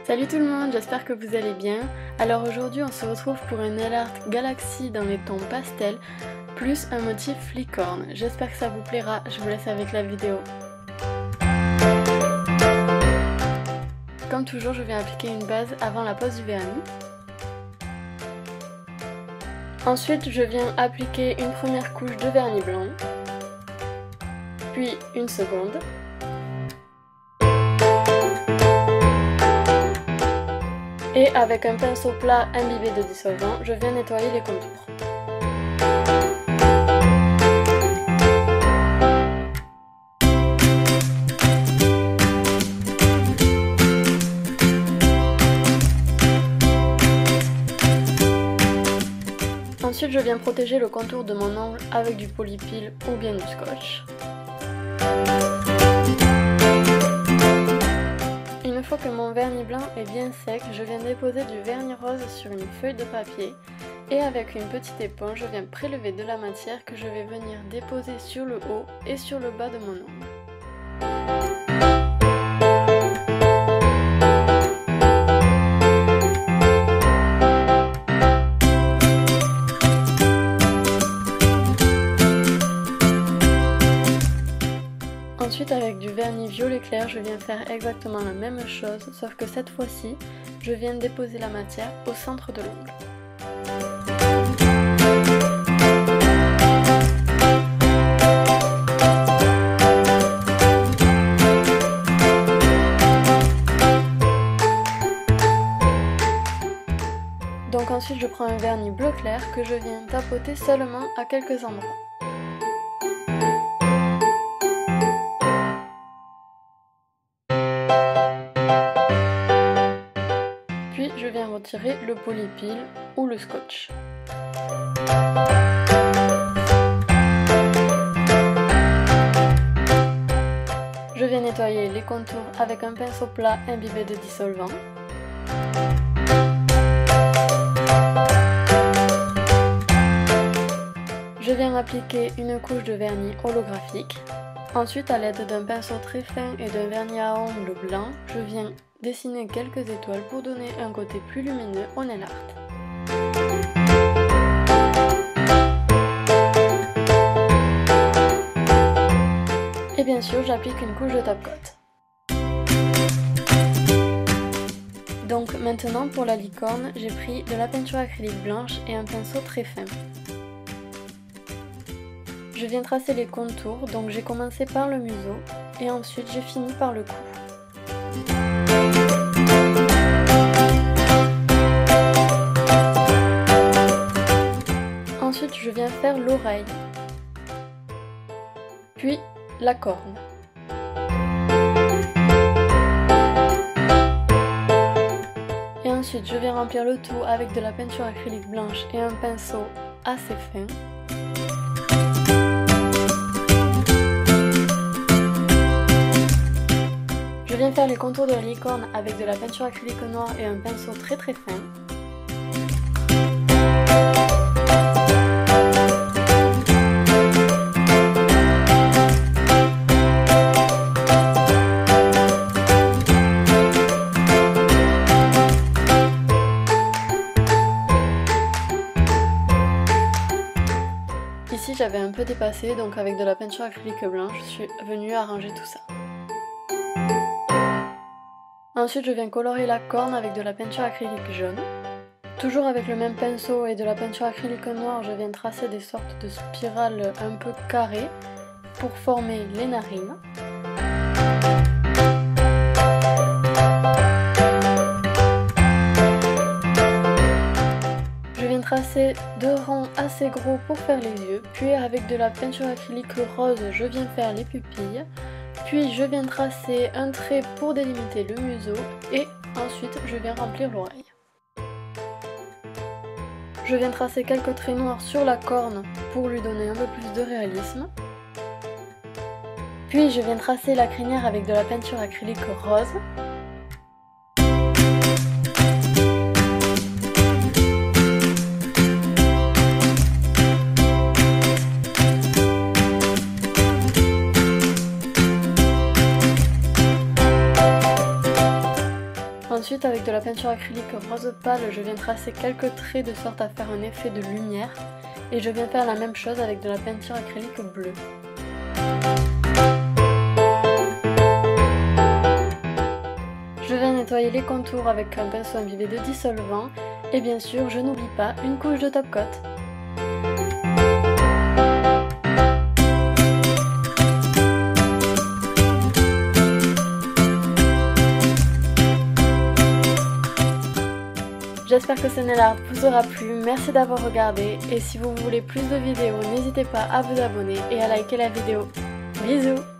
Salut tout le monde, j'espère que vous allez bien. Alors aujourd'hui on se retrouve pour un nail art galaxie dans les tons pastel plus un motif licorne. J'espère que ça vous plaira, je vous laisse avec la vidéo. Comme toujours je viens appliquer une base avant la pose du vernis. Ensuite je viens appliquer une première couche de vernis blanc, puis une seconde. Et avec un pinceau plat imbibé de dissolvant, je viens nettoyer les contours. Ensuite, je viens protéger le contour de mon ongle avec du polypile ou bien du scotch. Une fois que mon vernis blanc est bien sec, je viens déposer du vernis rose sur une feuille de papier et avec une petite éponge, je viens prélever de la matière que je vais venir déposer sur le haut et sur le bas de mon ongle. Ensuite avec du vernis violet clair, je viens faire exactement la même chose, sauf que cette fois-ci, je viens déposer la matière au centre de l'ongle. Donc ensuite je prends un vernis bleu clair que je viens tapoter seulement à quelques endroits. Puis je viens retirer le polypile ou le scotch. Je viens nettoyer les contours avec un pinceau plat imbibé de dissolvant. Je viens appliquer une couche de vernis holographique. Ensuite, à l'aide d'un pinceau très fin et d'un vernis à ongles blanc, je viens dessiner quelques étoiles pour donner un côté plus lumineux au nail art. Et bien sûr, j'applique une couche de top coat. Donc maintenant pour la licorne, j'ai pris de la peinture acrylique blanche et un pinceau très fin. Je viens tracer les contours, donc j'ai commencé par le museau et ensuite j'ai fini par le cou. Ensuite je viens faire l'oreille, puis la corne. Et ensuite je viens remplir le tout avec de la peinture acrylique blanche et un pinceau assez fin. Je viens faire les contours de la licorne avec de la peinture acrylique noire et un pinceau très fin. Ici j'avais un peu dépassé, donc avec de la peinture acrylique blanche, je suis venue arranger tout ça. Ensuite je viens colorer la corne avec de la peinture acrylique jaune. Toujours avec le même pinceau et de la peinture acrylique noire, je viens tracer des sortes de spirales un peu carrées pour former les narines. Je viens tracer deux ronds assez gros pour faire les yeux, puis avec de la peinture acrylique rose, je viens faire les pupilles. Puis je viens tracer un trait pour délimiter le museau et ensuite je viens remplir l'oreille. Je viens tracer quelques traits noirs sur la corne pour lui donner un peu plus de réalisme. Puis je viens tracer la crinière avec de la peinture acrylique rose. Ensuite, avec de la peinture acrylique rose pâle, je viens tracer quelques traits de sorte à faire un effet de lumière. Et je viens faire la même chose avec de la peinture acrylique bleue. Je vais nettoyer les contours avec un pinceau imbibé de dissolvant. Et bien sûr, je n'oublie pas une couche de top coat. J'espère que ce nail art vous aura plu, merci d'avoir regardé et si vous voulez plus de vidéos, n'hésitez pas à vous abonner et à liker la vidéo. Bisous!